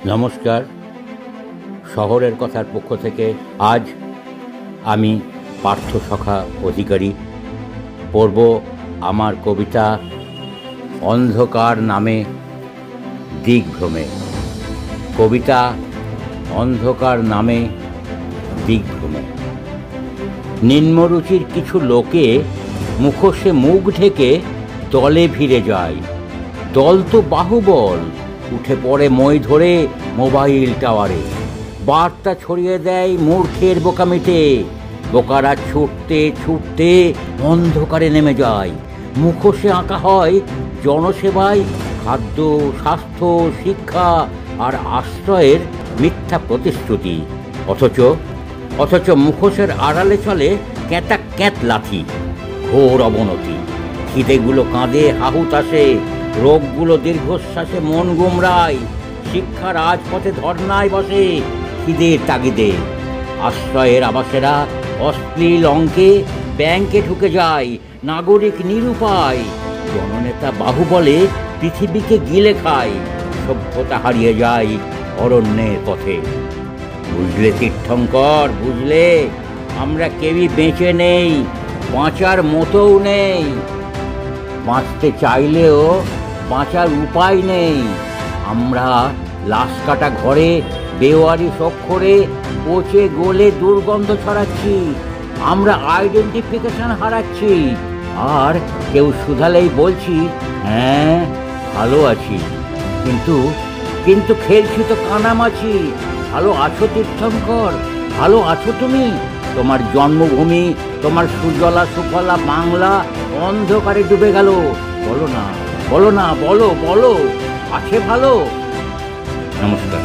নমস্কার। শহরের কথার পক্ষ থেকে আজ আমি পার্থসখা অধিকারী পড়ব আমার কবিতা অন্ধকার নামে দিগ্ভ্রমে। কবিতা অন্ধকার নামে দিগ্ভ্রমে। নিম্নরুচির কিছু লোকে মুখোশে মুখ ঢেকে দলে ভিড়ে যায়। দল তো বাহুবল, উঠে পড়ে মই ধরে মোবাইল টাওয়ারে, বার্তা ছড়িয়ে দেয় মূর্খের বোকামিতে। বোকারা ছুটতে ছুটতে অন্ধকারে নেমে যায়। মুখোশে আঁকা হয় জনসেবায় খাদ্য, স্বাস্থ্য, শিক্ষা আর আশ্রয়ের মিথ্যা প্রতিশ্রুতি। অথচ মুখোশের আড়ালে চলে ক্যাঁতা ক্যাঁত লাথি, ঘোর অবনতি। খিদেগুলো কাঁদে হাহুতাশে, রোগগুলো দীর্ঘশ্বাসে মন গুমরায়। শিক্ষা রাজপথে ধর্নায় বসে খিদের তাগিদে। আশ্রয়ের আবাসেরা অশ্লীল অঙ্কে ব্যাংকে ঢুকে যায়, নাগরিক নিরুপায়। জননেতা বাহুবলে পৃথিবীকে গিলে খায়, সভ্যতা হারিয়ে যায় অরণ্যের পথে। বুঝলে তীর্থঙ্কর, বুঝলে আমরা কেউই বেঁচে নেই, বাঁচার মতোও নেই। বাঁচতে চাইলেও বাঁচার উপায় নেই। আমরা লাশ কাটা ঘরে বেওয়ারিশ অক্ষরে পচে গলে দুর্গন্ধ ছড়াচ্ছি। আমরা আইডেন্টিফিকেশন হারাচ্ছি, আর কেউ শুধালেই বলছি হ্যাঁ ভালো আছি, কিন্তু খেলছি তো কানামাছি। ভালো আছো তীর্থঙ্কর? ভালো আছো তুমি? তোমার জন্মভূমি, তোমার সুজলা সুফলা বাংলা অন্ধকারে ডুবে গেল। বলো না, বলো না, বলো বলো, আছে ভালো? নমস্কার।